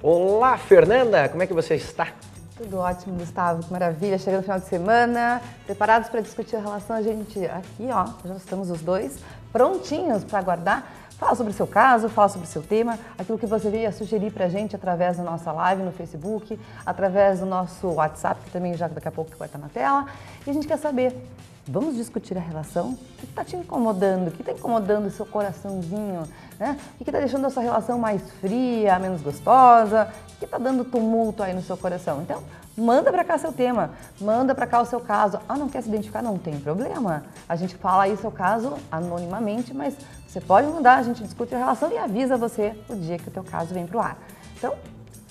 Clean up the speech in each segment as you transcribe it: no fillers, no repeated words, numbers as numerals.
Olá, Fernanda, como é que você está? Tudo ótimo, Gustavo, que maravilha, chegando no final de semana, preparados para discutir a relação, a gente aqui, ó, já estamos os dois prontinhos para aguardar, falar sobre o seu caso, falar sobre o seu tema, aquilo que você veio a sugerir para a gente através da nossa live no Facebook, através do nosso WhatsApp, que também já daqui a pouco vai estar na tela, e a gente quer saber, vamos discutir a relação? O que está te incomodando? O que está incomodando o seu coraçãozinho? Né? O que está deixando a sua relação mais fria, menos gostosa? O que está dando tumulto aí no seu coração? Então, manda para cá seu tema, manda para cá o seu caso. Ah, não quer se identificar? Não tem problema. A gente fala aí seu caso anonimamente, mas você pode mandar, a gente discute a relação e avisa você o dia que o teu caso vem pro ar. Então,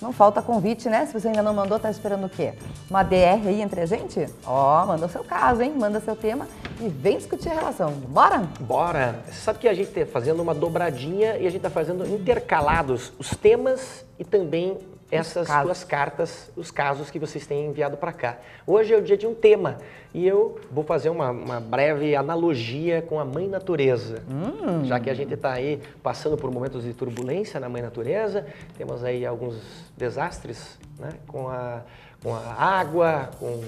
não falta convite, né? Se você ainda não mandou, tá esperando o quê? Uma DR aí entre a gente? Ó, manda o seu caso, hein? Manda seu tema e vem discutir a relação. Bora? Bora! Você sabe que a gente está fazendo uma dobradinha e a gente está fazendo intercalados os temas e também essas duas cartas, os casos que vocês têm enviado para cá. Hoje é o dia de um tema e eu vou fazer uma breve analogia com a Mãe Natureza. Já que a gente está aí passando por momentos de turbulência na Mãe Natureza, temos aí alguns desastres, né, com a água, com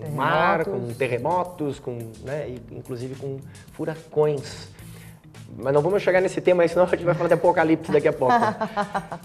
o mar, com terremotos, né, inclusive com furacões. Mas não vamos chegar nesse tema aí, senão a gente vai falar de apocalipse daqui a pouco.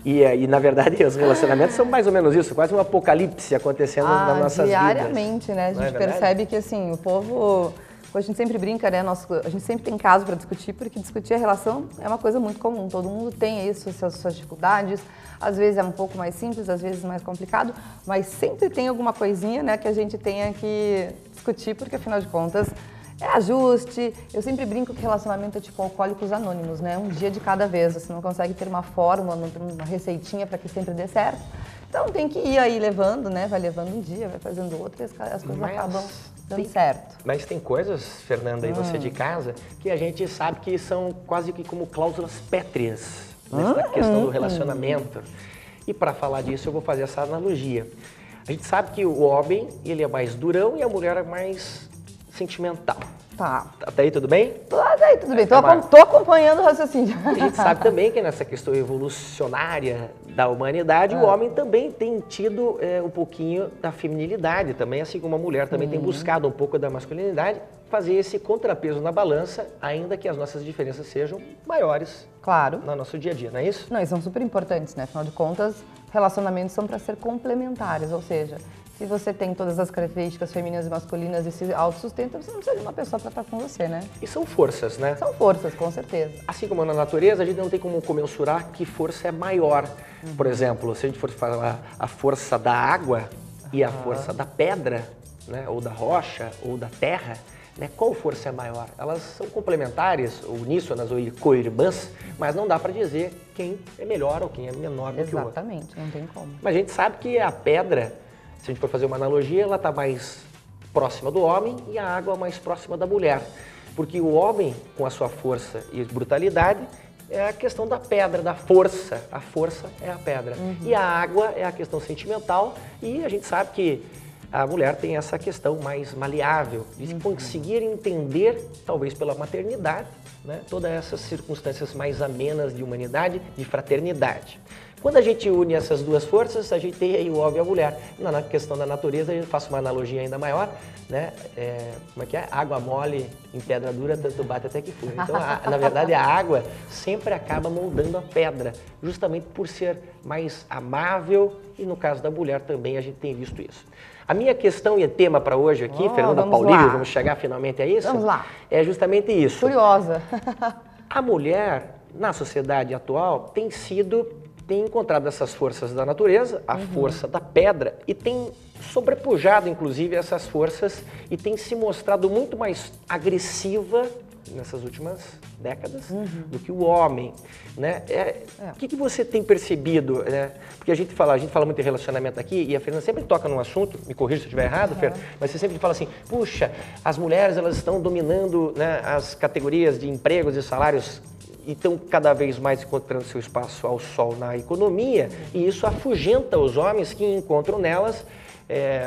E na verdade, os relacionamentos são mais ou menos isso, quase um apocalipse acontecendo nas nossas diariamente, vidas. Né? A gente percebe que, assim, o povo... A gente sempre brinca, né? A gente sempre tem caso para discutir, porque discutir a relação é uma coisa muito comum. Todo mundo tem isso, suas dificuldades. Às vezes é um pouco mais simples, às vezes mais complicado, mas sempre tem alguma coisinha, né, que a gente tenha que discutir, porque afinal de contas é ajuste. Eu sempre brinco que relacionamento é tipo Alcoólicos Anônimos, né? Um dia de cada vez. Você não consegue ter uma fórmula, não tem uma receitinha para que sempre dê certo. Então tem que ir aí levando, né? Vai levando um dia, vai fazendo outro e as coisas acabam dando certo. Mas tem coisas, Fernanda, e você de casa, que a gente sabe que são quase que como cláusulas pétreas nessa questão do relacionamento. E para falar disso eu vou fazer essa analogia. A gente sabe que o homem, ele é mais durão e a mulher é mais sentimental. Tá. Até aí tudo bem? Até aí tudo bem. Tô acompanhando o raciocínio. A gente sabe também que nessa questão evolucionária da humanidade, o homem também tem tido um pouquinho da feminilidade também, assim como a mulher também tem buscado um pouco da masculinidade, fazer esse contrapeso na balança, ainda que as nossas diferenças sejam maiores. Claro. No nosso dia a dia, não é isso? Não, e são super importantes, né? Afinal de contas, relacionamentos são para ser complementares, ou seja, se você tem todas as características femininas e masculinas e se autossustenta, você não precisa de uma pessoa para estar com você, né? E são forças, né? São forças, com certeza. Assim como na natureza, a gente não tem como comensurar que força é maior. Por exemplo, se a gente for falar a força da água e a força da pedra, né? Ou da rocha, ou da terra, né? Qual força é maior? Elas são complementares, uníssonas ou co-irmãs, mas não dá para dizer quem é melhor ou quem é menor do que o outro. Exatamente, não tem como. Mas a gente sabe que a pedra, se a gente for fazer uma analogia, ela está mais próxima do homem e a água mais próxima da mulher. Porque o homem, com a sua força e brutalidade, é a questão da pedra, da força. A força é a pedra. E a água é a questão sentimental e a gente sabe que a mulher tem essa questão mais maleável, de conseguir entender, talvez pela maternidade, né, todas essas circunstâncias mais amenas de humanidade, de fraternidade. Quando a gente une essas duas forças, a gente tem aí o homem e a mulher. Na questão da natureza, eu faço uma analogia ainda maior, né? Como é que é? Água mole em pedra dura, tanto bate até que fura. Então, na verdade, a água sempre acaba moldando a pedra, justamente por ser mais amável e, no caso da mulher, também a gente tem visto isso. A minha questão e tema para hoje aqui, Fernanda Paulino, vamos chegar finalmente a isso? Vamos lá. É justamente isso. Curiosa. A mulher, na sociedade atual, tem encontrado essas forças da natureza, a força da pedra, e tem sobrepujado, inclusive, essas forças e tem se mostrado muito mais agressiva nessas últimas décadas do que o homem, né? O que você tem percebido, né? Porque a gente fala muito em relacionamento aqui e a Fernanda sempre toca num assunto, me corrija se eu estiver errado, Fer, mas você sempre fala assim, puxa, as mulheres elas estão dominando, né, as categorias de empregos e salários e estão cada vez mais encontrando seu espaço ao sol na economia e isso afugenta os homens que encontram nelas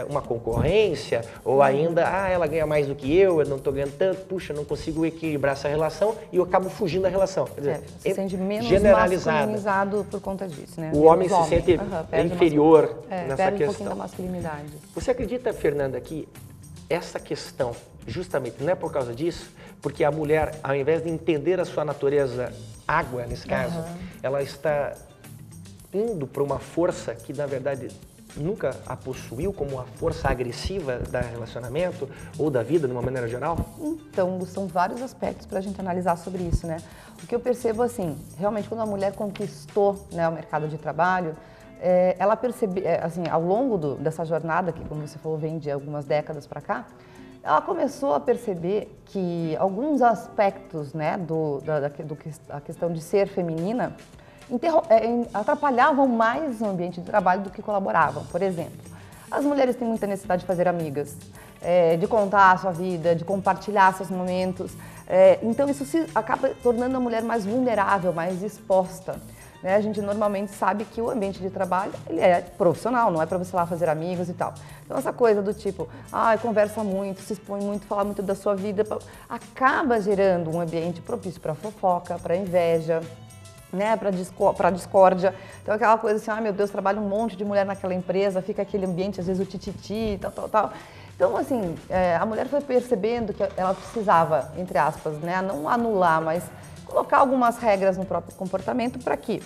uma concorrência, ou ainda, ela ganha mais do que eu não estou ganhando tanto, puxa, não consigo equilibrar essa relação e eu acabo fugindo da relação. Quer dizer, se sente menos masculinizado por conta disso, né? O homem se sente inferior nessa perde questão. Um pouquinho da masculinidade. Você acredita, Fernanda, que essa questão, justamente, não é por causa disso, porque a mulher, ao invés de entender a sua natureza água, nesse caso, ela está indo para uma força que, na verdade, nunca a possuiu como uma força agressiva do relacionamento ou da vida, de uma maneira geral? Então, são vários aspectos para a gente analisar sobre isso, né? O que eu percebo, assim, realmente, quando a mulher conquistou, né, o mercado de trabalho, ela percebe, assim, ao longo dessa jornada, que, como você falou, vem de algumas décadas para cá, ela começou a perceber que alguns aspectos, né, da questão de ser feminina atrapalhavam mais o ambiente de trabalho do que colaboravam. Por exemplo, as mulheres têm muita necessidade de fazer amigas, de contar a sua vida, de compartilhar seus momentos. Então isso acaba tornando a mulher mais vulnerável, mais exposta. Né? A gente normalmente sabe que o ambiente de trabalho ele é profissional, não é para você lá fazer amigos e tal. Então essa coisa do tipo, conversa muito, se expõe muito, fala muito da sua vida, acaba gerando um ambiente propício para fofoca, para inveja, né, para discórdia. Então aquela coisa assim, meu Deus, trabalha um monte de mulher naquela empresa, fica aquele ambiente, às vezes o tititi, tal. Então, assim, a mulher foi percebendo que ela precisava, entre aspas, né, não anular, mas colocar algumas regras no próprio comportamento para que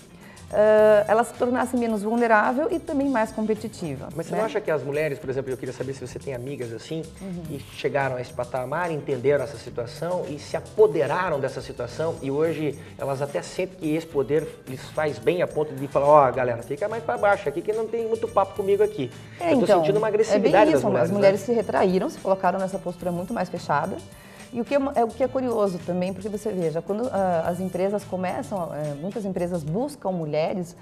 ela se tornasse menos vulnerável e também mais competitiva. Mas você não acha que as mulheres, por exemplo, eu queria saber se você tem amigas assim, que chegaram a esse patamar, entenderam essa situação e se apoderaram dessa situação e hoje elas até sentem que esse poder lhes faz bem a ponto de falar, galera, fica mais para baixo aqui que não tem muito papo comigo aqui. Eu tô sentindo uma agressividade das mulheres. As mulheres se retraíram, se colocaram nessa postura muito mais fechada. E o que é curioso também, porque você veja, quando as empresas começam, muitas empresas buscam mulheres,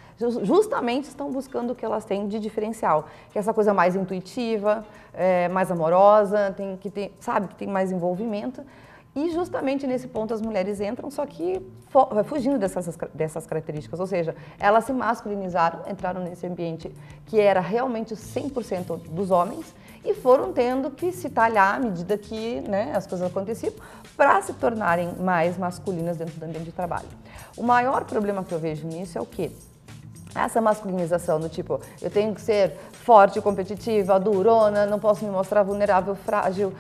justamente estão buscando o que elas têm de diferencial, que é essa coisa mais intuitiva, mais amorosa, que tem mais envolvimento. E justamente nesse ponto as mulheres entram, só que fugindo dessas características, ou seja, elas se masculinizaram, entraram nesse ambiente que era realmente 100% dos homens, e foram tendo que se talhar à medida que, né, as coisas aconteciam para se tornarem mais masculinas dentro do ambiente de trabalho. O maior problema que eu vejo nisso é o quê? Essa masculinização do tipo, eu tenho que ser forte, competitiva, durona, não posso me mostrar vulnerável, frágil,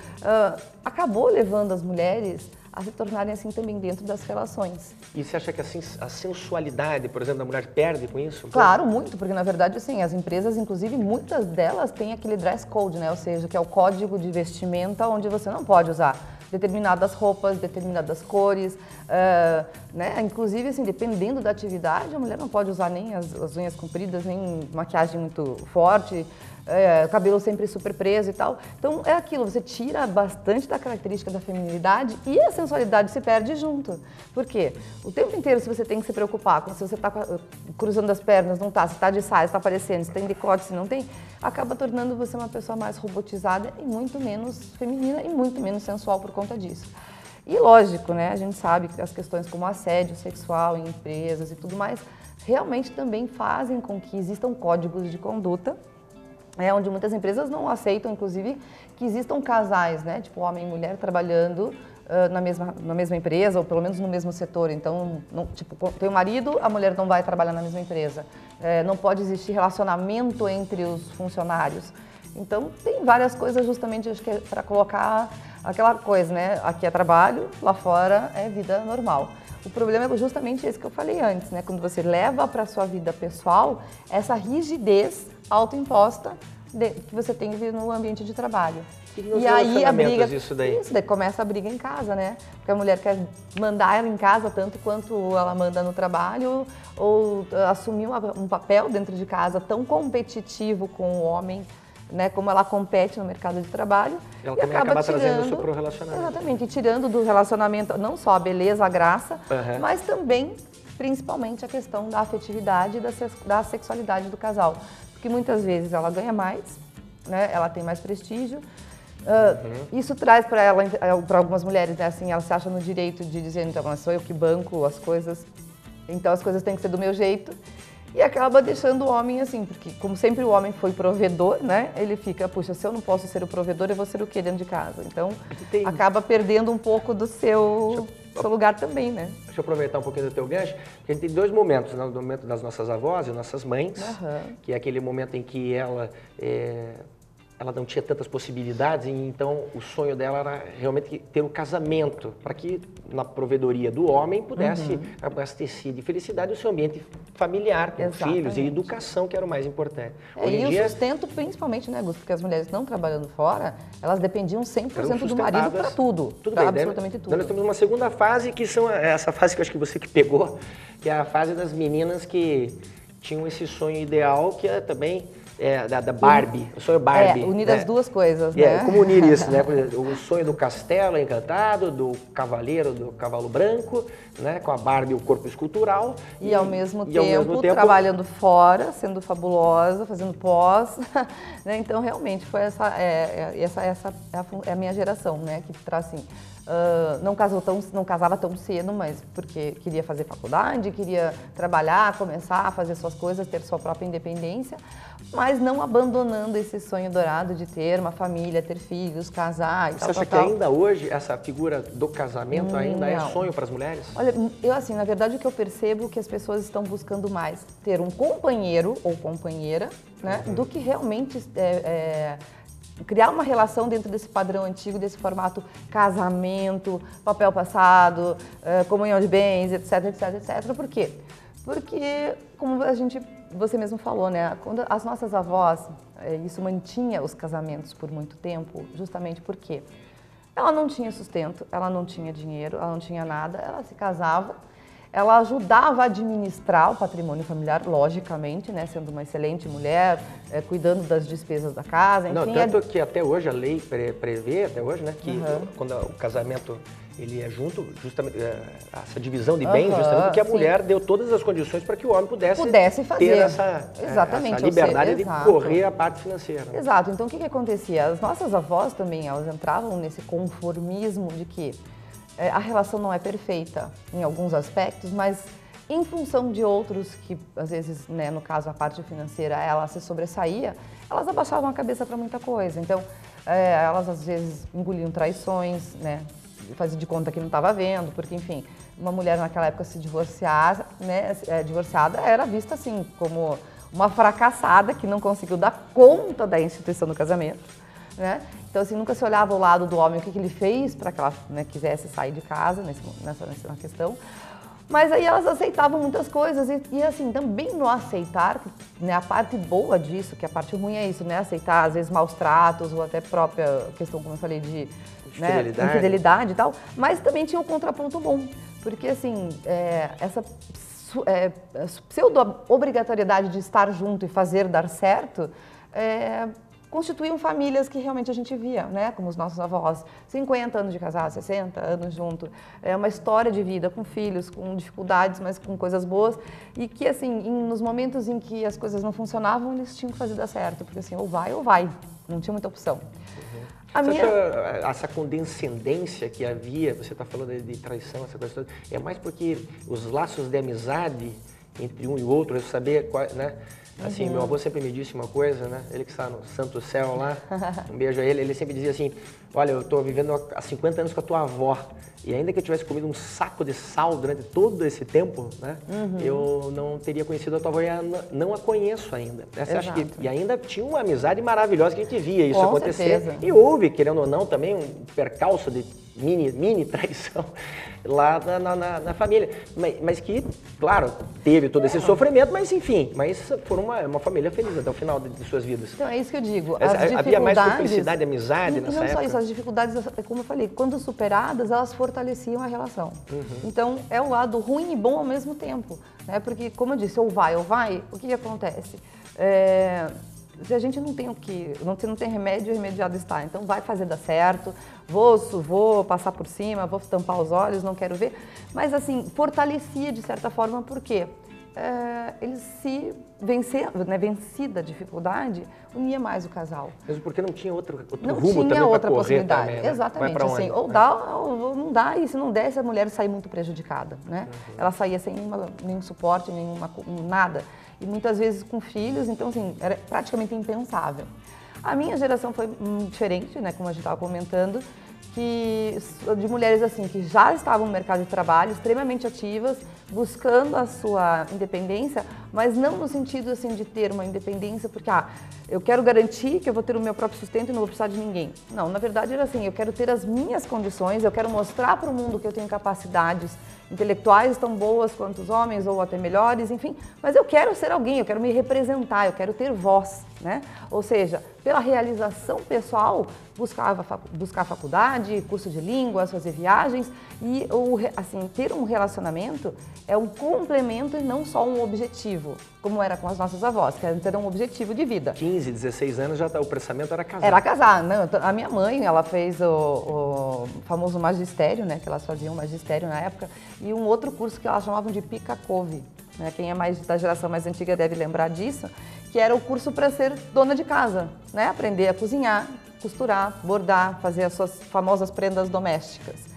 acabou levando as mulheres a se tornarem assim também dentro das relações. E você acha que assim, a sensualidade, por exemplo, da mulher perde com isso? Claro, muito, porque na verdade assim, as empresas, inclusive muitas delas têm aquele dress code, né? Ou seja, que é o código de vestimenta onde você não pode usar determinadas roupas, determinadas cores, né? Inclusive assim, dependendo da atividade, a mulher não pode usar nem as unhas compridas, nem maquiagem muito forte, cabelo sempre super preso e tal. Então é aquilo, você tira bastante da característica da feminilidade e a sensualidade se perde junto. Por quê? O tempo inteiro se você tem que se preocupar com se você está cruzando as pernas, não está, se está de saia, se está aparecendo, se tem decote, se não tem, acaba tornando você uma pessoa mais robotizada e muito menos feminina e muito menos sensual por conta disso. E lógico, né, a gente sabe que as questões como assédio sexual em empresas e tudo mais realmente também fazem com que existam códigos de conduta, onde muitas empresas não aceitam, inclusive, que existam casais, né, tipo homem e mulher trabalhando na mesma empresa ou pelo menos no mesmo setor. Então, tipo, tem o marido, a mulher não vai trabalhar na mesma empresa. Não pode existir relacionamento entre os funcionários. Então, tem várias coisas justamente, acho que é para colocar aquela coisa, né, aqui é trabalho, lá fora é vida normal. O problema é justamente esse que eu falei antes, né, quando você leva para a sua vida pessoal essa rigidez autoimposta que você tem no ambiente de trabalho. E aí a briga, isso daí começa a briga em casa, né? Porque a mulher quer mandar ela em casa tanto quanto ela manda no trabalho, ou assumir um papel dentro de casa tão competitivo com o homem, né? Como ela compete no mercado de trabalho. Ela também acaba trazendo isso para o relacionamento. Exatamente, e tirando do relacionamento não só a beleza, a graça, mas também, principalmente, a questão da afetividade e da sexualidade do casal. Porque muitas vezes ela ganha mais, né? Ela tem mais prestígio. Isso traz para ela, para algumas mulheres, né? Assim, ela se acha no direito de dizer, então, sou eu que banco as coisas, então as coisas têm que ser do meu jeito. E acaba deixando o homem assim, porque como sempre o homem foi provedor, né? Ele fica, puxa, se eu não posso ser o provedor, eu vou ser o quê dentro de casa? Então, acaba perdendo um pouco do seu lugar também, né? Deixa eu aproveitar um pouquinho do teu gancho, porque a gente tem dois momentos, né? O momento das nossas avós e nossas mães, que é aquele momento em que ela não tinha tantas possibilidades, e então o sonho dela era realmente ter um casamento, para que na provedoria do homem pudesse abastecer de felicidade o seu ambiente familiar, com filhos e educação, que era o mais importante. Hoje em dia, o sustento principalmente, né, Gus? Porque as mulheres não trabalhando fora, elas dependiam 100% do marido para tudo, para absolutamente tudo. Então nós temos uma segunda fase, que são essa fase que eu acho que você que pegou, que é a fase das meninas que tinham esse sonho ideal, que é também... da Barbie, o sonho Barbie. Unir as duas coisas, né? Como unir isso, né? O sonho do castelo encantado, do cavaleiro, do cavalo branco, né? Com a Barbie, o corpo escultural. E ao mesmo tempo trabalhando fora, sendo fabulosa, fazendo pós. Né? Então, realmente, foi essa é a minha geração, né? Que traz assim... não casava tão cedo, mas porque queria fazer faculdade, queria trabalhar, começar a fazer suas coisas, ter sua própria independência, mas não abandonando esse sonho dourado de ter uma família, ter filhos, casar e tal. Você acha que ainda hoje essa figura do casamento ainda é sonho para as mulheres? Olha, eu assim, na verdade o que eu percebo é que as pessoas estão buscando mais ter um companheiro ou companheira, né, do que realmente criar uma relação dentro desse padrão antigo, desse formato casamento, papel passado, comunhão de bens, etc, etc, etc. Por quê? Porque, como você mesmo falou, né? Quando as nossas avós, isso mantinha os casamentos por muito tempo, justamente porque ela não tinha sustento, ela não tinha dinheiro, ela não tinha nada, ela se casava, ela ajudava a administrar o patrimônio familiar, logicamente, né, sendo uma excelente mulher, cuidando das despesas da casa, enfim. Não, tanto que até hoje a lei prevê, até hoje, né, que quando o casamento ele é junto, justamente essa divisão de bens, justamente porque a mulher deu todas as condições para que o homem pudesse fazer. Ter essa liberdade de correr a parte financeira. Exato. Então, o que acontecia? As nossas avós também, elas entravam nesse conformismo de que a relação não é perfeita em alguns aspectos, mas em função de outros que, às vezes, né, no caso, a parte financeira, ela se sobressaía, elas abaixavam a cabeça para muita coisa. Então, elas, às vezes, engoliam traições, né, faziam de conta que não estava vendo, porque, enfim, uma mulher naquela época se divorciar, né, divorciada era vista, assim, como uma fracassada que não conseguiu dar conta da instituição do casamento, né? Então, assim, nunca se olhava ao lado do homem, o que ele fez para que ela, né, quisesse sair de casa nessa questão. Mas aí elas aceitavam muitas coisas e assim, também no aceitar, né, a parte boa disso, que a parte ruim é isso, né, aceitar às vezes maus tratos ou até própria questão, como eu falei, de infidelidade e tal, mas também tinha um contraponto bom, porque assim, essa pseudo-obrigatoriedade de estar junto e fazer dar certo, constituíam famílias que realmente a gente via, né? Como os nossos avós, 50 anos de casado, 60 anos junto, uma história de vida com filhos, com dificuldades, mas com coisas boas, e que assim, nos momentos em que as coisas não funcionavam, eles tinham que fazer dar certo, porque assim, ou vai, não tinha muita opção. Essa condescendência que havia, você está falando de traição, essa coisa toda, é mais porque os laços de amizade entre um e outro, eu saber, né? Assim, meu avô sempre me disse uma coisa, né? Ele que está no santo céu lá, um beijo a ele, ele sempre dizia assim, olha, eu estou vivendo há 50 anos com a tua avó, e ainda que eu tivesse comido um saco de sal durante todo esse tempo, né? Eu não teria conhecido a tua avó e não a conheço ainda. Você acha que, e ainda tinha uma amizade maravilhosa que a gente via isso acontecer. Certeza. E houve, querendo ou não, também um percalço de mini traição lá na família, mas que, claro, teve todo esse sofrimento, mas enfim, foram uma família feliz até o final de suas vidas. Então é isso que eu digo, havia mais cumplicidade, amizade nessa época? Não só isso, as dificuldades, como eu falei, quando superadas, elas fortaleciam a relação. Então é o lado ruim e bom ao mesmo tempo, né? Porque, como eu disse, ou vai, o que acontece? Se a gente não tem remédio, o remediado está. Então vai fazer dar certo, vou passar por cima, vou tampar os olhos, não quero ver. Mas assim, fortalecia de certa forma, porque eles se vencida a dificuldade, unia mais o casal. Mesmo porque não tinha outro não rumo tinha também outra correr possibilidade. também, né? Exatamente, assim, ou dá ou não dá, e se não desse, a mulher saía muito prejudicada, né? Ela saía sem nenhum suporte, nada. e muitas vezes com filhos, então assim, era praticamente impensável. A minha geração foi diferente, né, como a gente estava comentando, de mulheres assim que já estavam no mercado de trabalho, extremamente ativas, buscando a sua independência, mas não no sentido assim de ter uma independência porque eu quero garantir que eu vou ter o meu próprio sustento e não vou precisar de ninguém. Não, na verdade era assim, eu quero ter as minhas condições, eu quero mostrar para o mundo que eu tenho capacidades intelectuais tão boas quanto os homens ou até melhores, enfim, mas eu quero ser alguém, eu quero me representar, eu quero ter voz, né? Ou seja, pela realização pessoal, buscar faculdade, curso de línguas, fazer viagens e assim, ter um relacionamento é um complemento e não só um objetivo, como era com as nossas avós, que era um objetivo de vida. 15, 16 anos já o pensamento era casar. Era casar, não, a minha mãe, ela fez o famoso magistério, né, que elas faziam magistério na época, e um outro curso que elas chamavam de pica-couve, né, quem é mais da geração mais antiga deve lembrar disso, que era o curso para ser dona de casa, né, aprender a cozinhar, costurar, bordar, fazer as suas famosas prendas domésticas.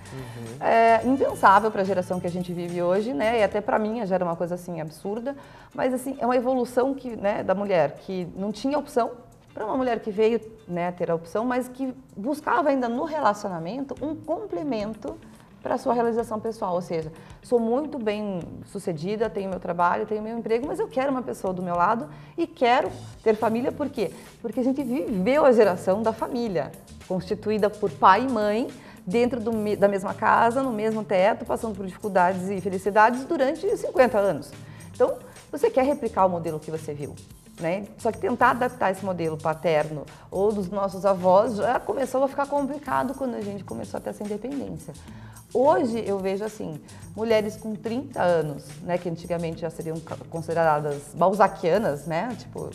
É impensável para a geração que a gente vive hoje, né? E até para mim já era uma coisa assim absurda, mas assim é uma evolução que, né, da mulher que não tinha opção para uma mulher que veio, né, ter a opção, mas que buscava ainda no relacionamento um complemento para a sua realização pessoal, ou seja, sou muito bem sucedida, tenho meu trabalho, tenho meu emprego, mas eu quero uma pessoa do meu lado e quero ter família, por quê? Porque a gente viveu a geração da família, constituída por pai e mãe, dentro da mesma casa, no mesmo teto, passando por dificuldades e felicidades durante 50 anos. Então, você quer replicar o modelo que você viu, né? Só que tentar adaptar esse modelo paterno ou dos nossos avós já começou a ficar complicado quando a gente começou a ter essa independência. Hoje eu vejo assim, mulheres com 30 anos, né, que antigamente já seriam consideradas balzaquianas, né, tipo,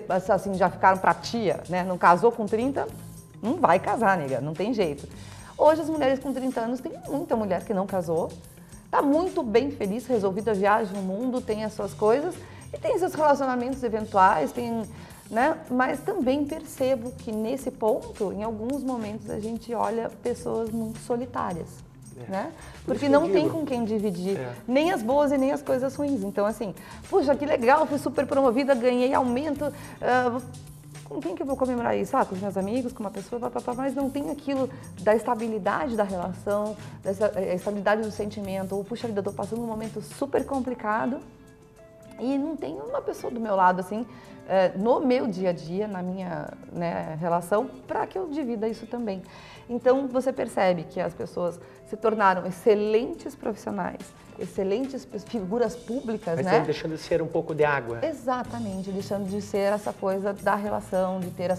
assim, já ficaram pra tia, né, não casou com 30, não vai casar, nega, não tem jeito. Hoje as mulheres com 30 anos, tem muita mulher que não casou, tá muito bem feliz, resolvida, viaja no mundo, tem as suas coisas e tem seus relacionamentos eventuais, tem, né? Mas também percebo que nesse ponto, em alguns momentos, a gente olha pessoas muito solitárias, né? Porque não tem com quem dividir nem as boas e nem as coisas ruins. Então, assim, puxa, que legal, fui super promovida, ganhei aumento. Com quem que eu vou comemorar isso? Com os meus amigos, com uma pessoa, mas não tem aquilo da estabilidade da relação, dessa estabilidade do sentimento. Ou, puxa vida, eu tô passando um momento super complicado e não tem uma pessoa do meu lado, assim, no meu dia a dia, na minha, né, relação, para que eu divida isso também. Então, você percebe que as pessoas se tornaram excelentes profissionais, excelentes figuras públicas, mas né? deixando de ser um pouco de água. Exatamente, deixando de ser essa coisa da relação, de ter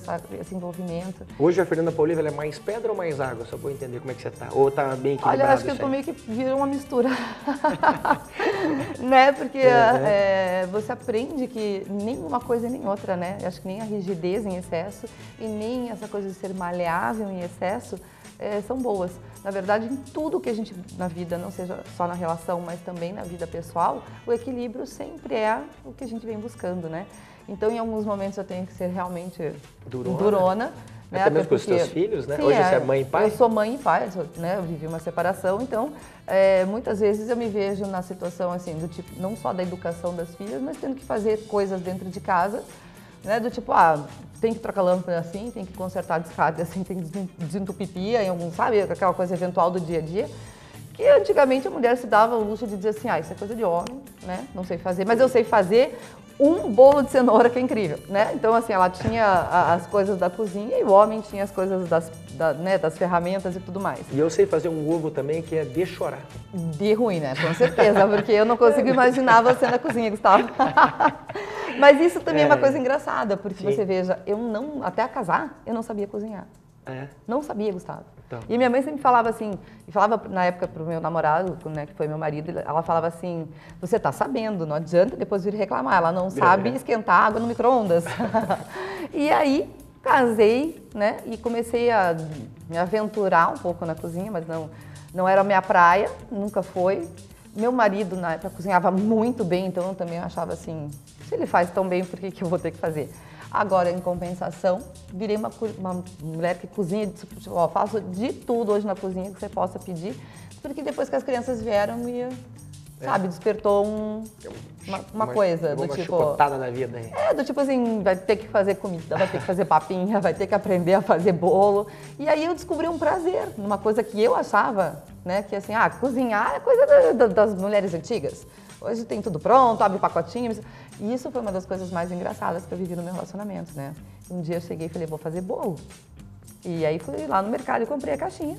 esse envolvimento. Hoje a Fernanda Pauliva, ela é mais pedra ou mais água? Só para eu entender como é que você tá. Ou tá bem equilibrado? Olha, acho que eu tô meio que virou uma mistura. Né? Porque você aprende que nem uma coisa nem outra, né? Eu acho que nem a rigidez em excesso e nem essa coisa de ser maleável em excesso são boas. Na verdade, em tudo que a gente na vida, não seja só na relação, mas também na vida pessoal, o equilíbrio sempre é o que a gente vem buscando, né? Então, em alguns momentos eu tenho que ser realmente durona, né? Até mesmo com os seus filhos, né? Sim, hoje você é mãe e pai? Eu sou mãe e pai, né? Eu vivi uma separação, então muitas vezes eu me vejo na situação assim, do tipo, não só da educação das filhas, mas tendo que fazer coisas dentro de casa, né? Do tipo, tem que trocar lâmpada assim, tem que consertar a descarga assim, tem que desentupir pia, em algum, sabe? Aquela coisa eventual do dia a dia. Que antigamente a mulher se dava o luxo de dizer assim, isso é coisa de homem, né? Não sei fazer, mas eu sei fazer um bolo de cenoura que é incrível, né? Então, assim, ela tinha as coisas da cozinha e o homem tinha as coisas das ferramentas e tudo mais. E eu sei fazer um ovo também que é de chorar. De ruim, né? Com certeza, porque eu não consigo imaginar você na cozinha, Gustavo. Mas isso também é uma coisa engraçada, porque você veja, até a casar, eu não sabia cozinhar. Não sabia, Gustavo. Então. E minha mãe sempre falava assim, e falava na época pro meu namorado, né, que foi meu marido, ela falava assim, você tá sabendo, não adianta depois vir reclamar, ela não sabe esquentar água no micro-ondas. E aí, casei, né, e comecei a me aventurar um pouco na cozinha, mas não era a minha praia, nunca foi. Meu marido, na época, cozinhava muito bem, então eu também achava assim, se ele faz tão bem, por que eu vou ter que fazer? Agora, em compensação, virei uma mulher que cozinha, faço de tudo hoje na cozinha que você possa pedir, porque depois que as crianças vieram, sabe, despertou uma coisa do uma tipo... chicotada na vida. Hein? Do tipo assim, vai ter que fazer comida, vai ter que fazer papinha, vai ter que aprender a fazer bolo. E aí eu descobri um prazer numa coisa que eu achava, né, que assim, cozinhar é coisa das mulheres antigas. Hoje tem tudo pronto, abre pacotinho. E isso foi uma das coisas mais engraçadas que eu vivi no meu relacionamento, né? Um dia eu cheguei e falei, vou fazer bolo. E aí fui lá no mercado e comprei a caixinha.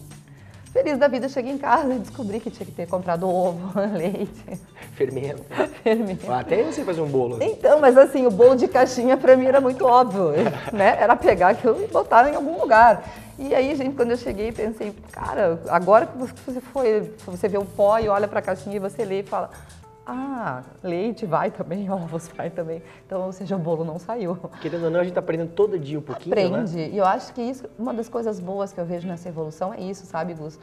Feliz da vida, cheguei em casa e descobri que tinha que ter comprado ovo, leite. Fermento. Fermento. Até eu sei fazer um bolo. Então, mas assim, o bolo de caixinha pra mim era muito óbvio, né? Era pegar aquilo e botar em algum lugar. E aí, gente, quando eu cheguei, pensei, cara, agora que você vê o pó e olha pra caixinha e você lê e fala, leite vai também, ovos vai também. Então, ou seja, o bolo não saiu. Querendo ou não, a gente tá aprendendo todo dia um pouquinho, Aprende. né? E eu acho que isso, uma das coisas boas que eu vejo nessa evolução é isso, sabe, Gus?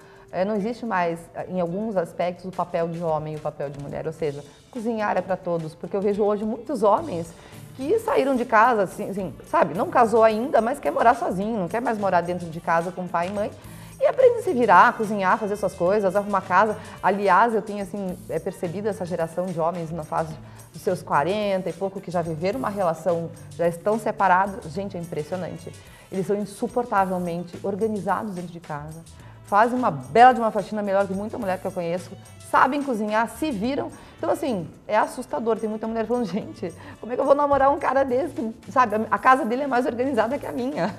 Não existe mais, em alguns aspectos, o papel de homem e o papel de mulher. Ou seja, cozinhar é para todos. Porque eu vejo hoje muitos homens que saíram de casa, assim, sabe? Não casou ainda, mas quer morar sozinho, não quer mais morar dentro de casa com pai e mãe. E aprende a se virar, cozinhar, fazer suas coisas, arrumar casa. Aliás, eu tenho assim, percebido essa geração de homens na fase dos seus 40 e pouco, que já viveram uma relação, já estão separados. Gente, é impressionante. Eles são insuportavelmente organizados dentro de casa. Fazem uma bela de uma faxina melhor que muita mulher que eu conheço. Sabem cozinhar, se viram. Então, assim, é assustador. Tem muita mulher falando, gente, como é que eu vou namorar um cara desse? Sabe, a casa dele é mais organizada que a minha.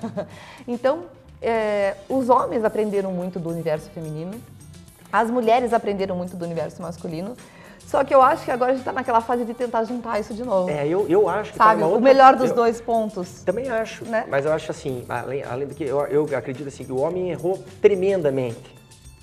Então, os homens aprenderam muito do universo feminino, as mulheres aprenderam muito do universo masculino, só que eu acho que agora a gente está naquela fase de tentar juntar isso de novo. Eu acho que... Sabe, o melhor dos dois pontos. Também acho, né? Mas eu acho assim, além do que, eu acredito assim, que o homem errou tremendamente,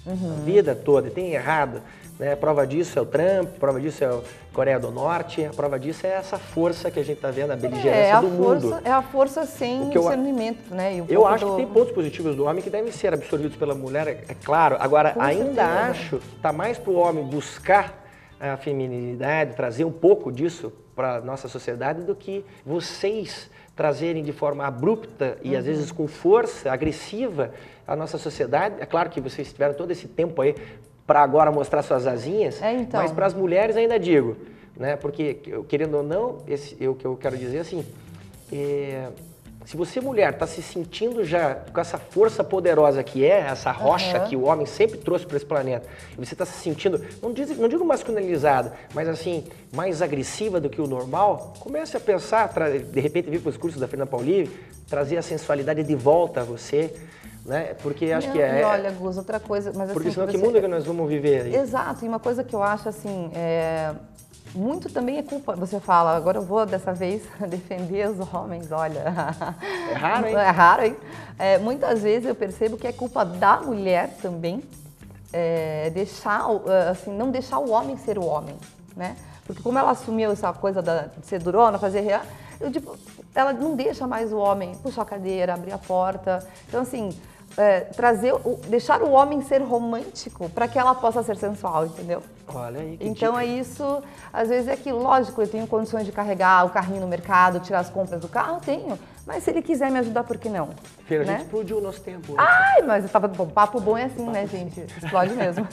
a vida toda, tem errado. Né? A prova disso é o Trump, a prova disso é a Coreia do Norte, a prova disso é essa força que a gente está vendo, a beligerância do mundo. É a força sem discernimento, né? E eu acho que tem pontos positivos do homem que devem ser absorvidos pela mulher, é claro. Agora, ainda acho que está mais para o homem buscar a feminilidade, trazer um pouco disso para a nossa sociedade do que vocês trazerem de forma abrupta e às vezes com força agressiva a nossa sociedade. É claro que vocês tiveram todo esse tempo aí para agora mostrar suas asinhas, então. Mas para as mulheres ainda digo, né? Porque, querendo ou não, o que eu quero dizer assim, se você mulher está se sentindo já com essa força poderosa que é, essa rocha que o homem sempre trouxe para esse planeta, e você está se sentindo, não digo masculinizada, mas assim, mais agressiva do que o normal, comece a pensar, de repente vir para os cursos da Fernanda Pauly, trazer a sensualidade de volta a você, né? Porque acho que E olha, Gus, outra coisa... Mas, porque assim, senão que mundo é que nós vamos viver aí? Exato, e uma coisa que eu acho assim, muito também é culpa, você fala, agora eu vou dessa vez defender os homens, olha... É raro, hein? É raro, hein? Muitas vezes eu percebo que é culpa da mulher também, não deixar o homem ser o homem, né? Porque como ela assumiu essa coisa de ser durona, fazer real, ela não deixa mais o homem puxar a cadeira, abrir a porta. Então, assim, deixar o homem ser romântico para que ela possa ser sensual, entendeu? Olha aí, que então dica. É isso, às vezes é que, lógico, eu tenho condições de carregar o carrinho no mercado, tirar as compras do carro, eu tenho. Mas se ele quiser me ajudar, por que não? Feira, né? A gente explodiu o nosso tempo. Ai, mas tava bom. Papo bom é assim, né, gente? Explode mesmo.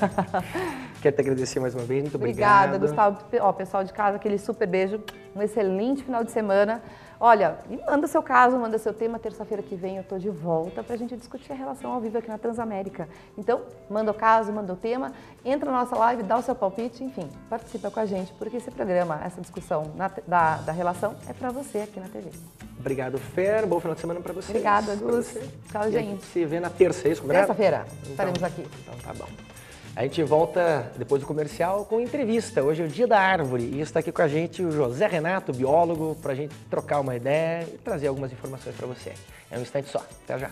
Quero te agradecer mais uma vez, muito obrigado. Obrigada, Gustavo. Ó, pessoal de casa, aquele super beijo. Um excelente final de semana. Olha, manda seu caso, manda seu tema. Terça-feira que vem eu tô de volta pra gente discutir a relação ao vivo aqui na Transamérica. Então, manda o caso, manda o tema, entra na nossa live, dá o seu palpite, enfim, participa com a gente, porque esse programa, essa discussão da relação é pra você aqui na TV. Obrigado, Fer. Bom final de semana pra vocês. Obrigada, Gus. Tchau, gente. A gente se vê na terça, é isso, combinado? Terça-feira estaremos aqui. Então tá bom. A gente volta depois do comercial com entrevista. Hoje é o Dia da Árvore e está aqui com a gente o José Renato, biólogo, para a gente trocar uma ideia e trazer algumas informações para você. É um instante só. Até já.